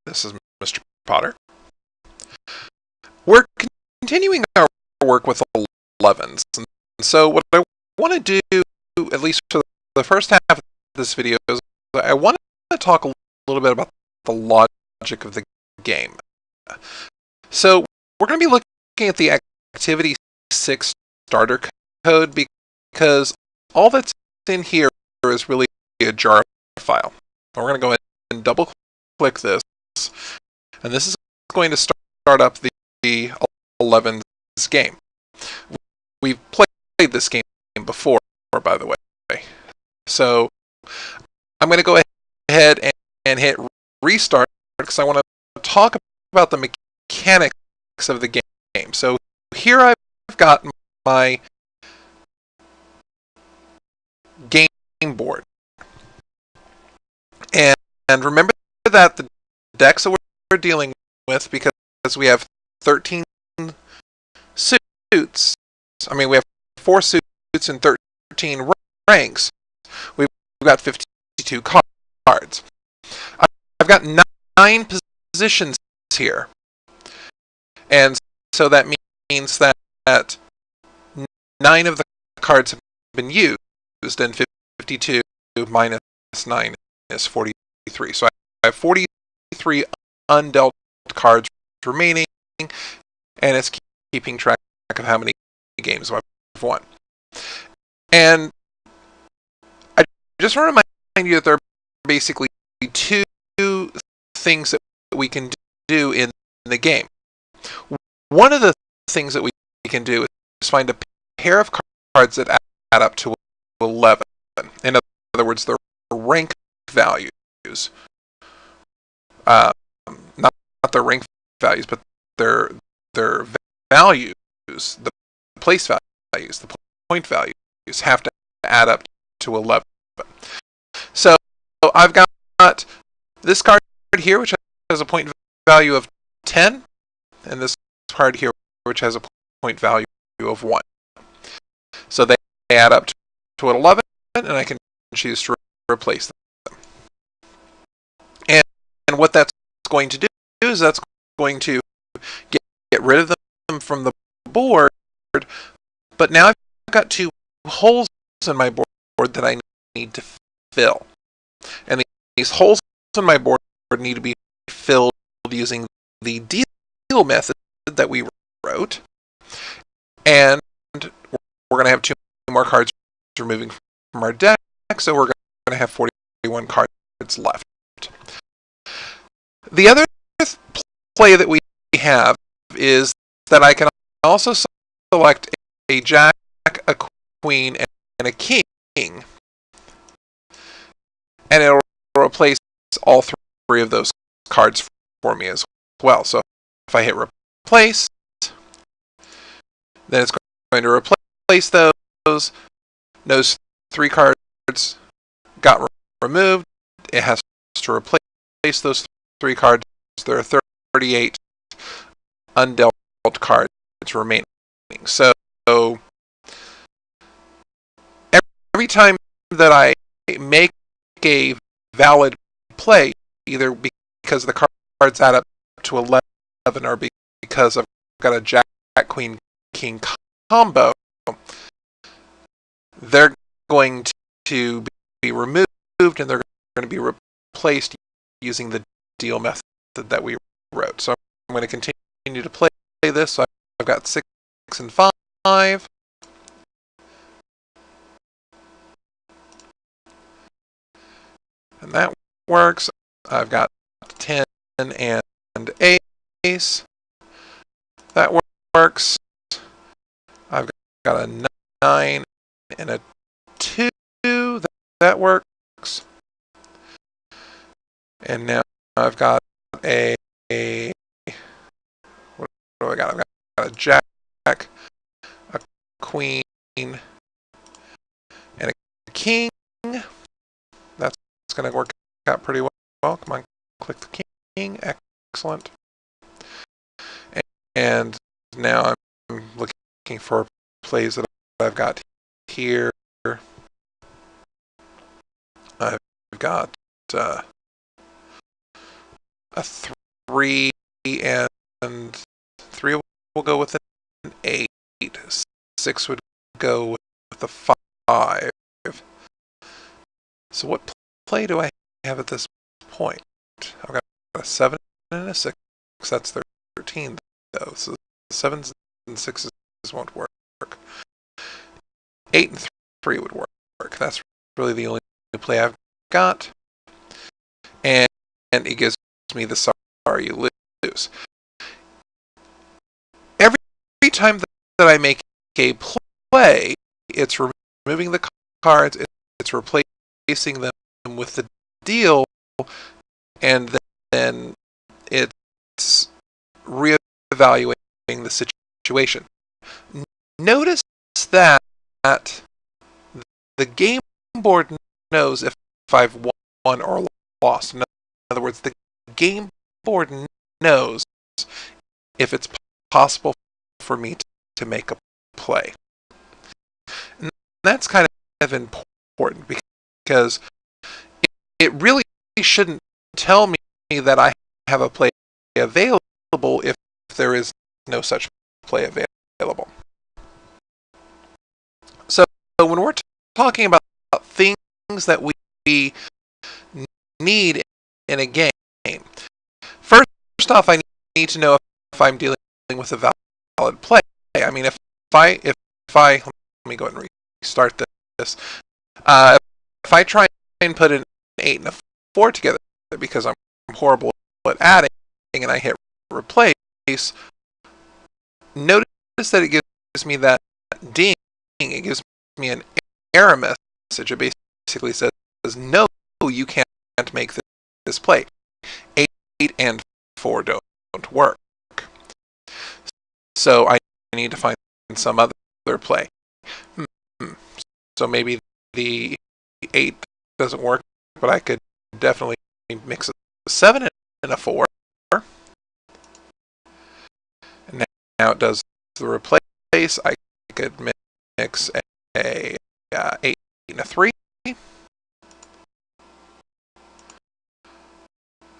This is Mr. Potter. We're continuing our work with 11s. And so what I want to do, at least for the first half of this video, is I want to talk a little bit about the logic of the game. So we're going to be looking at the Activity 6 starter code because all that's in here is really a jar file. We're going to go ahead and double click this, and this is going to start up the 11's game. We've played this game before, by the way. So I'm going to go ahead and hit restart because I want to talk about the mechanics of the game. So here I've got my game board. And remember that the decks that we're dealing with, because we have 13 suits, we have 4 suits and 13 ranks, we've got 52 cards. I've got 9 positions here. And so that means that 9 of the cards have been used, and 52 minus 9 is 43. So I have 43 undealt cards remaining, and it's keeping track of how many games I've won. And I just want to remind you that there are basically 2 things that we can do in the game. One of the things that we can do is find a pair of cards that add up to 11. In other words, their rank values. Not their rank values, but their values, the place values, the point values have to add up to 11. So I've got this card here, which has a point value of 10, and this card here, which has a point value of 1. So they add up to 11, and I can choose to replace them. And what that's going to do is that's going to get rid of them from the board, but now I've got 2 holes in my board that I need to fill. And these holes in my board need to be filled using the deal method that we wrote. And we're going to have 2 more cards removing from our deck, so we're going to have 41 cards left. The other play that we have is that I can also select a jack, a queen, and a king, and it'll replace all 3 of those cards for me as well. So if I hit replace, then it's going to replace those. Those 3 cards got removed. It has to replace those 3 cards. There are 38 undealt cards remaining. So every time that I make a valid play, either because the cards add up to 11 or because I've got a jack, queen, king combo, they're going to be removed, and they're going to be replaced using the deal method that we wrote. So I'm going to continue to play this. So I've got 6 and 5. And that works. I've got 10 and ace. That works. I've got a 9 and a 2. That works. And now I've got a what do I got? I've got a jack, a queen, and a king. That's going to work out pretty well. Come on, click the king. Excellent. And now I'm looking for plays that I've got here. I've got a 3, and 3 will go with an 8. 6 would go with a 5. So what play do I have at this point? I've got a 7 and a 6. That's 13, though. So 7s and 6s won't work. 8 and 3 would work. That's really the only play I've got. And it gives me the sorry you lose. Every time that I make a play, it's removing the cards, it's replacing them with the deal, and then it's reevaluating the situation. Notice that the game board knows if I've won or lost. In other words, the game board knows if it's possible for me to make a play. And that's kind of important because it really shouldn't tell me that I have a play available if there is no such play available. So when we're talking about things that we need in a game, first off, I need to know if I'm dealing with a valid play. I mean, if I let me go ahead and restart this. If I try and put an 8 and a 4 together because I'm horrible at adding and I hit replace, notice that it gives me that ding. It gives me an error message. It basically says, no, you can't make this play. 8 and 4 don't work. So I need to find some other play. So maybe the 8 doesn't work, but I could definitely mix a 7 and a 4. And now it does the replace. I could mix a 8 and a 3.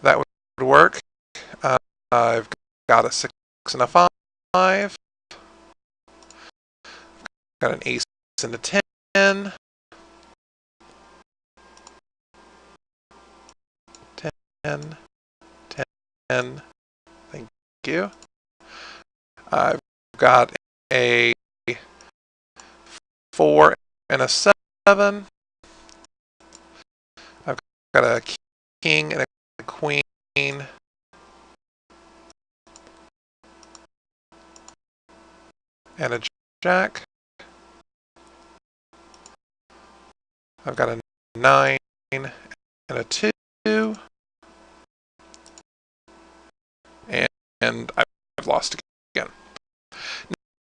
That would work. I've got a 6 and a 5. Got an ace and a 10. 10. Thank you. I've got a 4 and a 7. I've got a king and a queen. And a jack. I've got a 9 and a 2. And I've lost again.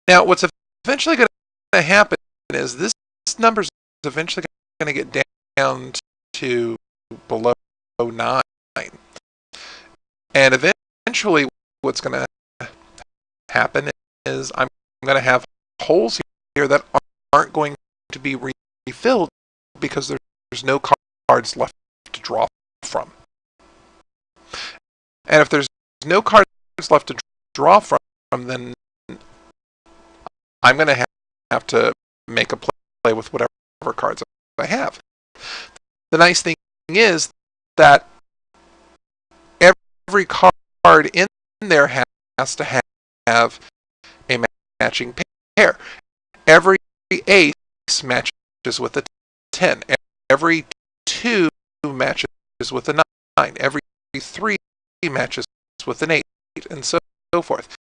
Now, what's eventually going to happen is this number is eventually going to get down to below 9. And eventually, what's going to happen is I'm going to have holes here that aren't going to be refilled because there's no cards left to draw from. And if there's no cards left to draw from, then I'm going to have to make a play with whatever cards I have. The nice thing is that every card in there has to have a matching pair. Every ace matches with a 10. Every 2 matches with a 9. Every 3 matches with an 8, and so forth.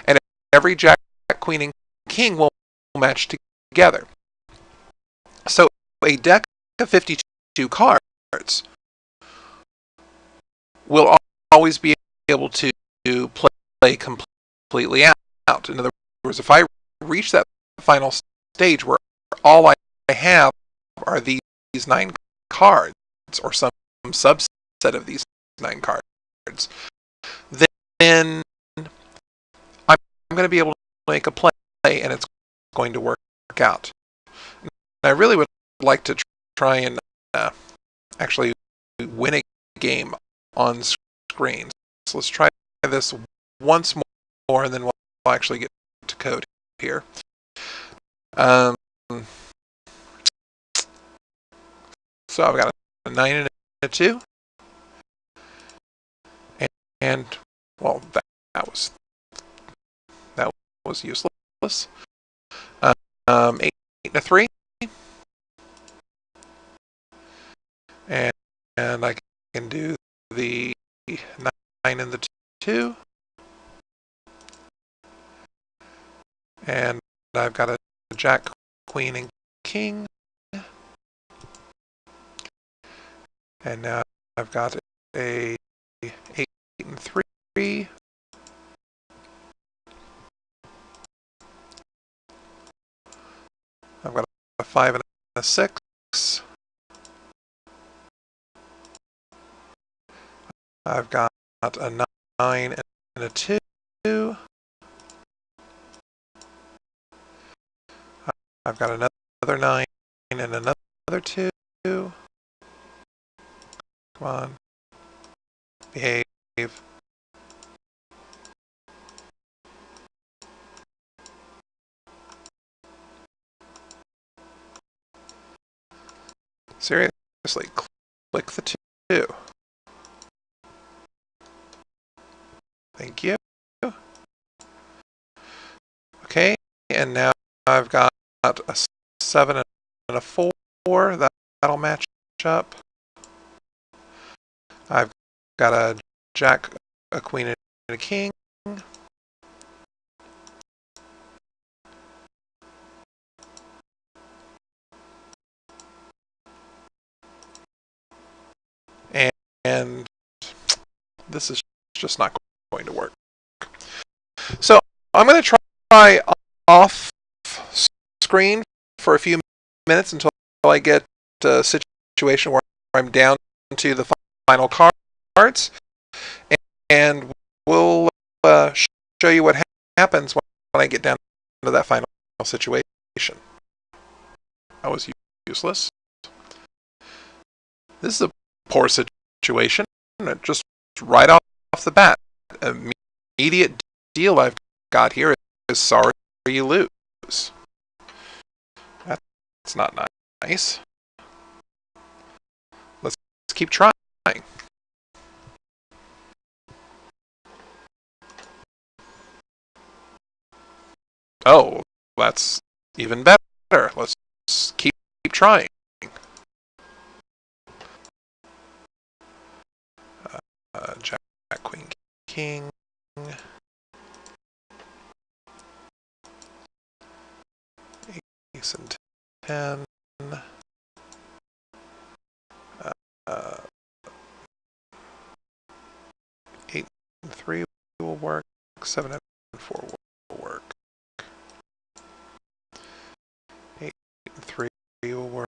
And every jack, queen, and king will match together. So a deck of 52 cards will always be able to play completely out. In other words, if I reach that final stage where all I have are these 9 cards, or some subset of these 9 cards, then I'm going to be able to make a play, and it's going to work out. And I really would like to try and actually win a game on screen. So let's try this once more, and then we'll actually get to code here. So I've got a 9 and a 2. And well, that was useless. 8 and a 3. And I can do the 9 and the 2. And I've got a Jack, Queen, and King. And now I've got a 8 and 3. I've got a 5 and a 6. I've got a 9 and a 2. I've got another 9 and another 2. Come on. Behave. Seriously, click the 2. Thank you. Okay, and now I've got a 7 and a 4. That'll match up. I've got a Jack, a Queen, and a King. And this is just not going to work. So I'm going to try off screen for a few minutes until I get a situation where I'm down to the final cards, and we'll show you what happens when I get down to that final situation. That was useless. This is a poor situation. Just right off the bat, immediate deal I've got here is sorry you lose. That's not nice. Let's keep trying. Oh, that's even better. Let's keep trying. Jack, Queen, King. Ace and 10. 8 and 3 will work. 7 and 4 will work. 8 and 3 will work.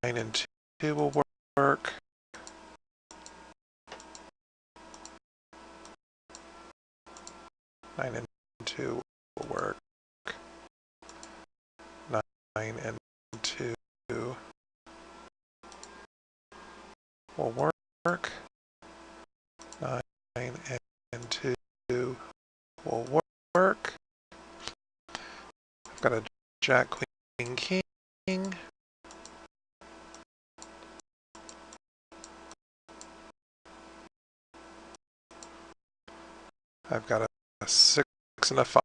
9 and 2 will work. 9 and 2 will work. 9 and 2 will work. 9 and 2 will work. I've got a Jack, Queen, King. I've got a 6 and a 5.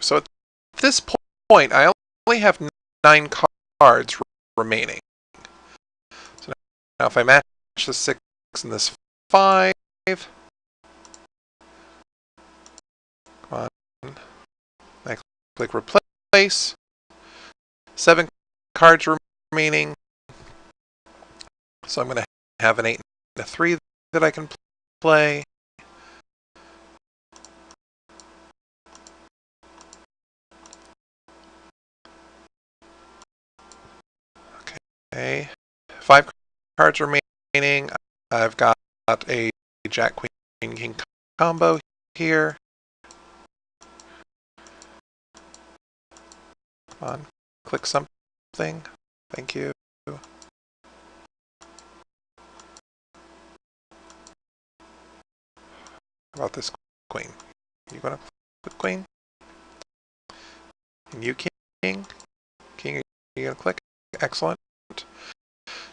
So at this point, I only have 9 cards remaining. So now if I match the 6 and this 5, come on, I click replace. 7 cards remaining. So I'm going to have an 8 and a 3 that I can play. Okay, 5 cards remaining. I've got a Jack, Queen, King combo here. Come on, click something. Thank you. How about this queen? You gonna click queen? And you king? King, are you gonna click? Excellent.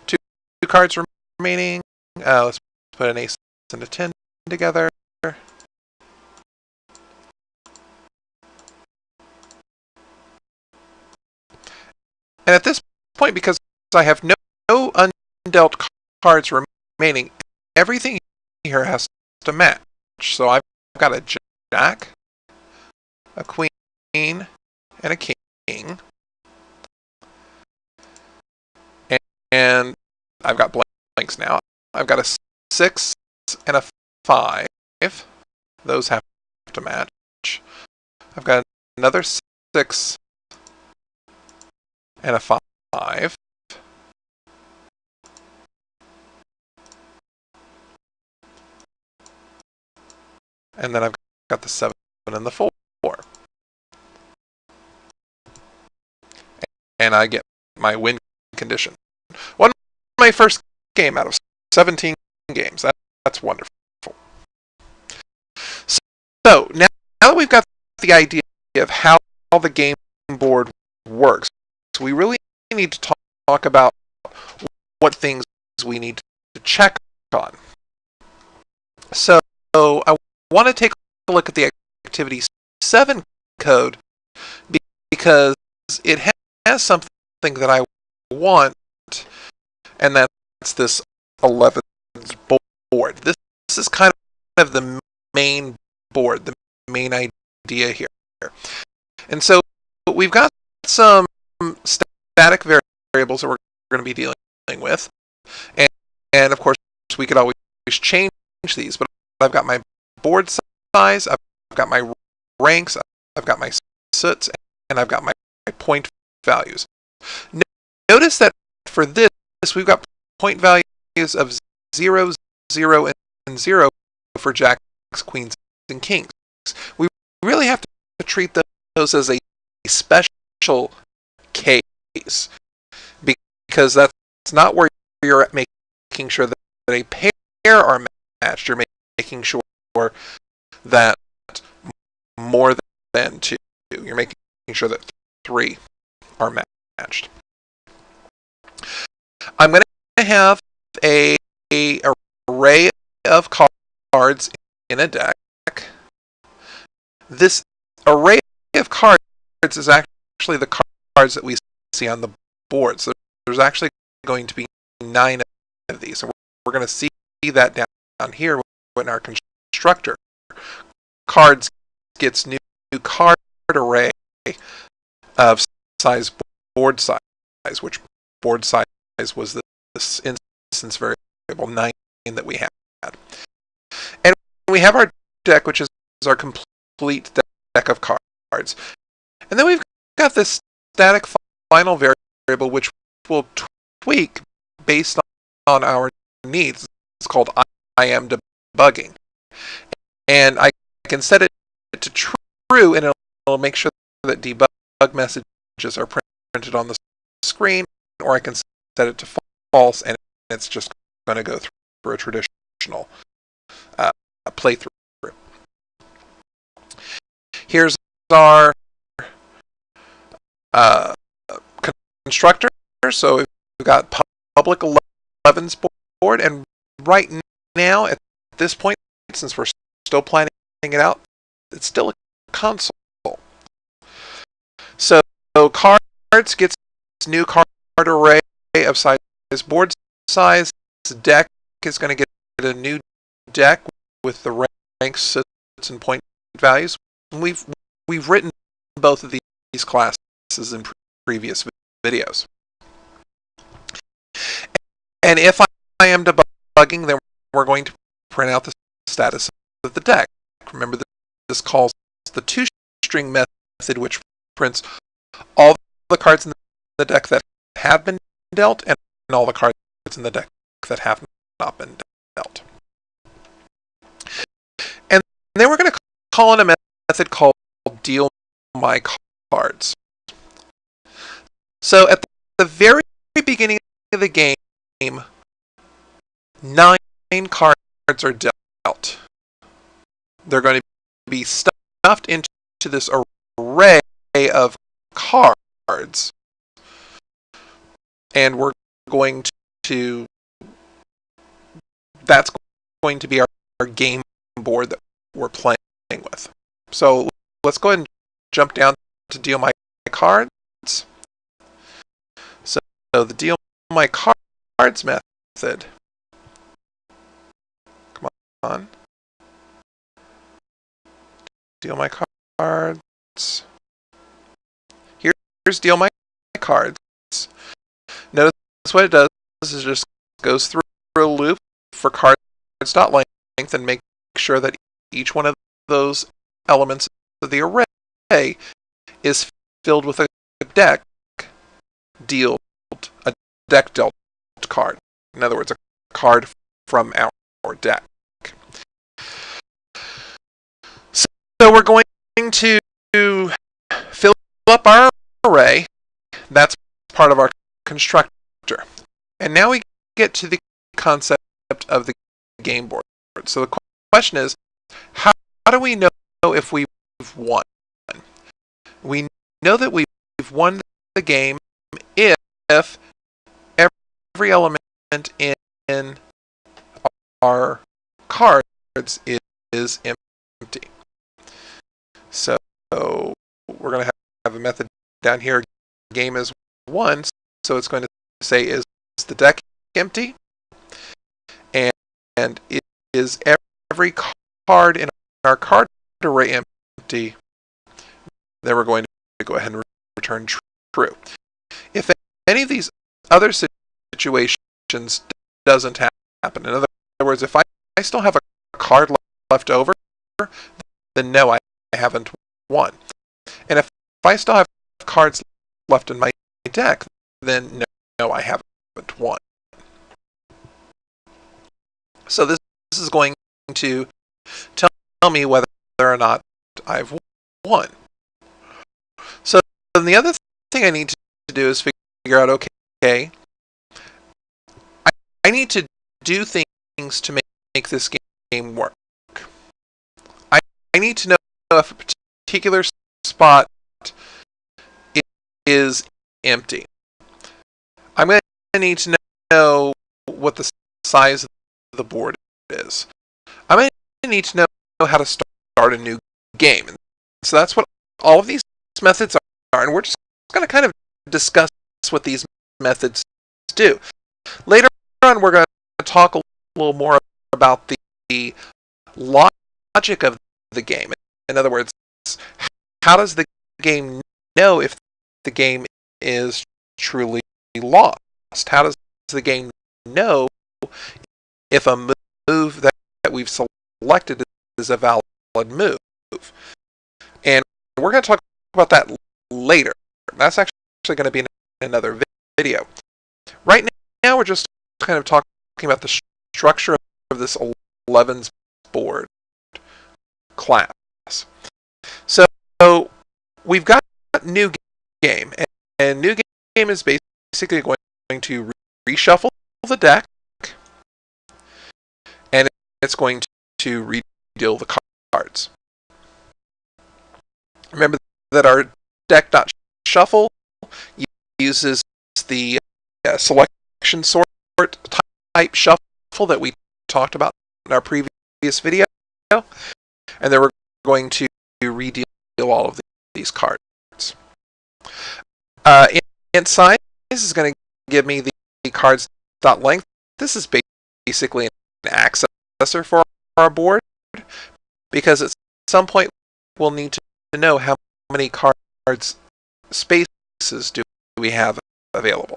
Two cards remaining. Let's put an ace and a 10 together. And at this point, because I have no undealt cards remaining, everything here has to match. So I've got a jack, a queen, and a king. And I've got blanks now. I've got a 6 and a 5. Those have to match. I've got another 6 and a 5. And then I've got the 7 and the 4. And I get my win condition. Won my first game out of 17 games. That's wonderful. So now that we've got the idea of how the game board works, we really need to talk about what things we need to check on. So I want to take a look at the Activity 7 code because it has something that I want, and that's this 11s board. This is kind of the main board, the main idea here. And so we've got some static variables that we're going to be dealing with. And of course, we could always change these, but I've got my board size, I've got my ranks, I've got my soots, and I've got my point values. Notice that for this, we've got point values of 0, 0, and 0 for jacks, queens, and kings. We really have to treat those as a special case because that's not where you're making sure that a pair are matched. You're making sure that more than 2. You're making sure that 3 are matched. I'm going to have an array of cards in a deck. This array of cards is actually the cards that we see on the board. So there's actually going to be 9 of these. And we're going to see that down here in our constructor. Cards gets new card array of size board size, which board size was this instance variable 9 that we had. And we have our deck, which is our complete deck of cards. And then we've got this static final variable, which will tweak based on our needs. It's called I am debugging. And I can set it to true, and it'll make sure that debug messages are printed on the screen, or I can set it to false, and it's just going to go through a traditional playthrough. Here's our constructor. So we've got public 11s board, and right now at this point, since we're still planning it out, it's still a console. So cards gets new card array of size board size. This deck is going to get a new deck with the ranks, soots, and point values. And we've written both of these classes in previous videos. And if I am debugging, then we're going to print out the status of the deck. Remember, this calls the toString method, which prints all the cards in the deck that have been dealt and all the cards in the deck that have not been dealt. And then we're going to call in a method called deal my cards. So at the very beginning of the game, 9 cards are dealt. They're going to be stuffed into this array of cards, and we're going to, that's going to be our game board that we're playing with. So let's go ahead and jump down to deal my cards. So the deal my cards method, come on, deal my cards. Here's deal my cards. Notice what it does is it just goes through a loop for cards.length and make sure that each one of those elements of the array is filled with a deck dealt card. In other words, a card from our deck. So we're going to fill up our array. That's part of our constructor. And now we get to the concept of the game board. So the question is, how do we know if we've won? We know that we've won the game if every element in our cards is empty. So we're going to have a method down here. Game is won, so it's going to say, is the deck empty? And is every card in our card array empty? Then we're going to go ahead and return true. If any of these other situations doesn't happen, in other words, if I still have a card left over, then no, I haven't won. And if I still have cards left in my deck, then no, I haven't won. So this is going to tell me whether or not I've won. So then the other thing I need to do is figure out, okay, I need to do things to make this game work. I need to know if a particular spot is empty. I'm going to need to know what the size of the board is. I'm going to need to know how to start a new game. And so that's what all of these methods are, and we're just going to kind of discuss what these methods do. Later on, we're going to talk a little more about the logic of the game. In other words, how does the game know if the game is truly lost? How does the game know if a move that we've selected is a valid move? And we're going to talk about that later. That's actually going to be in another video. Right now, we're just kind of talking about the structure of this 11's board class. So we've got new game, and new game is basically going to reshuffle the deck, and it's going to redeal the cards. Remember that our deck.shuffle uses the selection sort type shuffle that we talked about in our previous video, and then we're going to redeal all of these cards. Int size is going to give me the cards.length. This is basically an accessor for our board, because at some point we'll need to know how many cards spaces do we have available.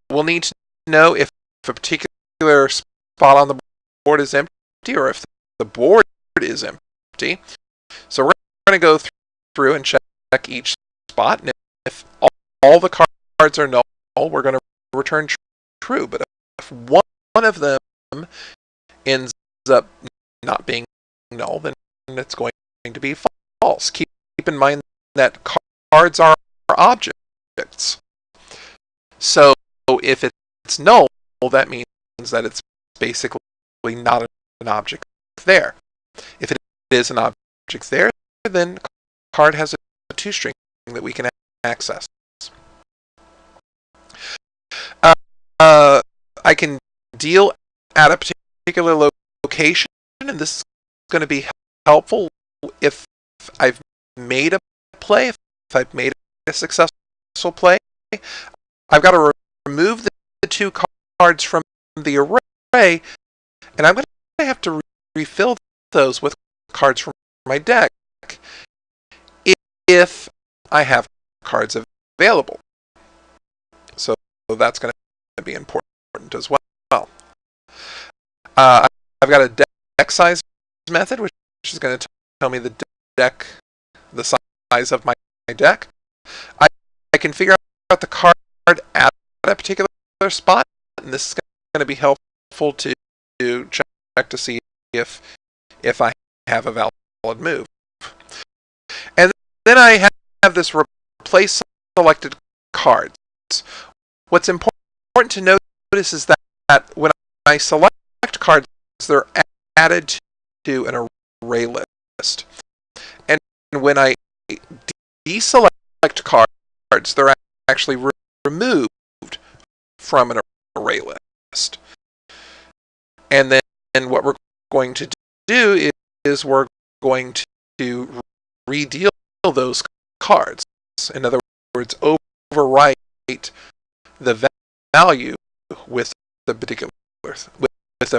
We'll need to know if a particular spot on the board is empty, or if the board is empty. So we're going to go through and check each spot, and if all the cards are null, we're going to return true. But if one of them ends up not being null, then it's going to be false. Keep in mind that cards are objects. So if it's null, that means that it's basically not an object there. If it is an object there, then card has a toString that we can access. I can deal at a particular location, and this is going to be helpful if I've made a play, if I've made a successful play. I've got to remove the two cards from the array, and I'm going to have to refill those with cards from my deck if I have cards available. So that's going to be important as well. I've got a deck size method, which is going to tell me the size of my deck. I can figure out the card at a particular spot, and this is going to be helpful to check to see if I have a valid move. And then I have this replace selected cards. What's important to notice is that when I select cards, they're added to an array list. And when I deselect cards, they're actually removed from an array list. And then what we're going to do is we're going to redeal those cards. In other words, overwrite the value with a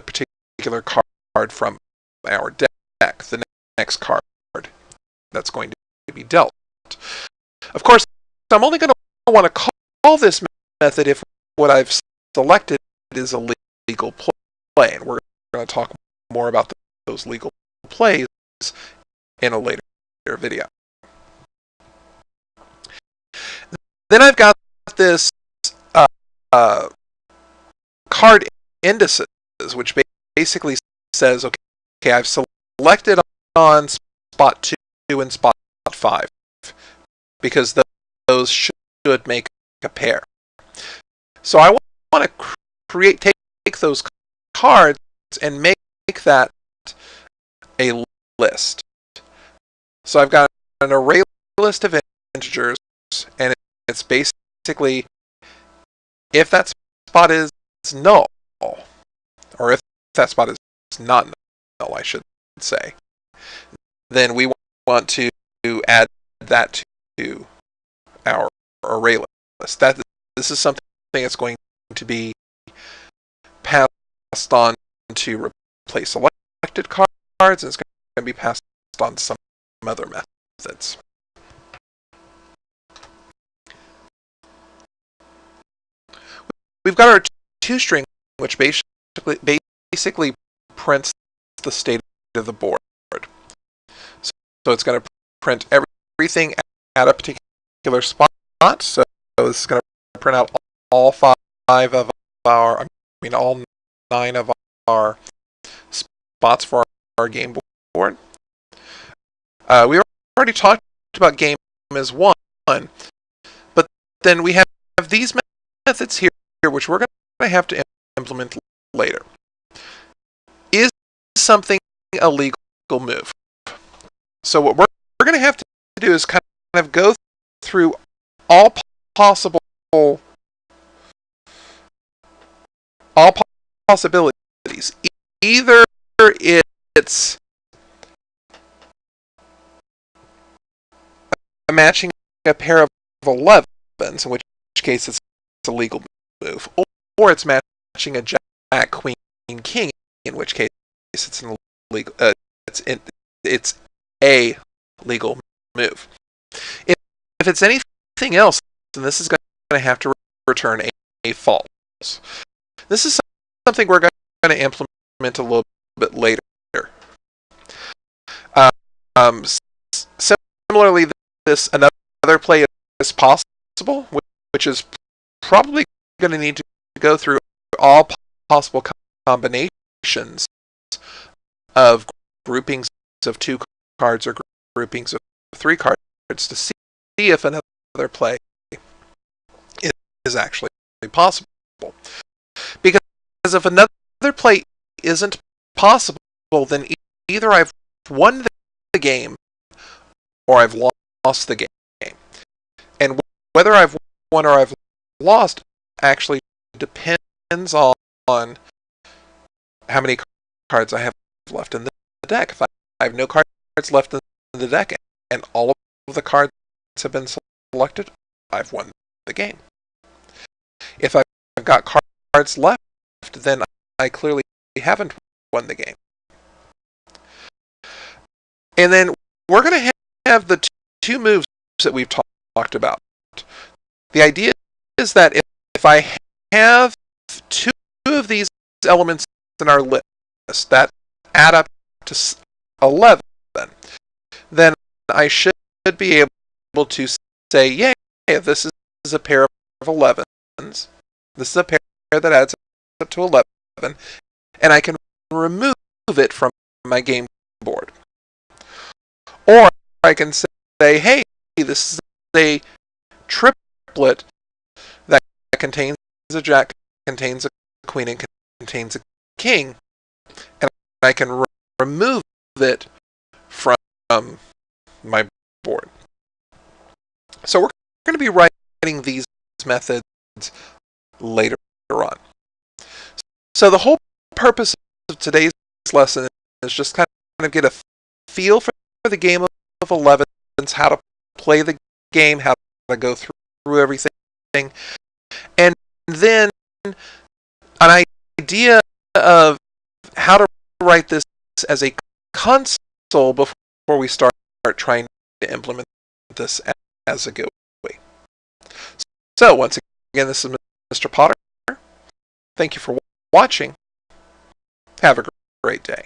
particular card from our deck, the next card that's going to be dealt. Of course, I'm only going to want to call this method if what I've selected is a legal play, and we're going to talk more about those legal plays in a later video. Then I've got this card indices, which basically says, okay, I've selected on spot 2 and spot 5 because those should make a pair. So I want to take those cards and make that a list. So I've got an array list of integers, and it's basically if that spot is null, or if that spot is not null, I should say, then we want to add that to our array list. This is something that's going to be passed on to replace selected cards, and it's going to be passed on to some other methods. We've got our toString, which basically prints the state of the board. So it's going to print everything at a particular spot. So this is going to print out all 5 of our, all 9 of our spots for our game board. We already talked about game as 1, but then we have these methods here, which we're going to have to implement later. Is something a legal move? So what we're going to have to do is kind of go through all possibilities. Either it's matching a pair of 11s, in which case it's a legal move, or it's matching a jack, queen, king, in which case it's an illegal. It's a legal move. If it's anything else, then this is going to have to return a false. This is something we're going to implement a little bit later. Similarly, another play is possible, which is probably going to need to go through all possible combinations of groupings of 2 cards or groupings of 3 cards to see if another play is actually possible. Because if another play isn't possible, then either I've won the game or I've lost the game. And whether I've won or I've lost actually depends on how many cards I have left in the deck. If I have no cards left in the deck and all of the cards have been selected, I've won the game. If I've got cards left, then I clearly haven't won the game. And then we're going to have the two moves that we've talked about. The idea is that if I have two of these elements in our list that add up to 11, then I should be able to say, yeah, this is a pair of 11s. This is a pair that adds up to 11, and I can remove it from my game board. Or I can say, hey, this is a triplet that contains a jack, contains a queen, and contains a king, and I can remove it from my board. So we're going to be writing these methods later on. So the whole purpose of today's lesson is just kind of get a feel for the game of 11s, how to play the game, how to go through everything, and then an idea of how to write this as a console before we start trying to implement this as a GUI. So once again, this is Mr. Potter. Thank you for watching. Have a great day.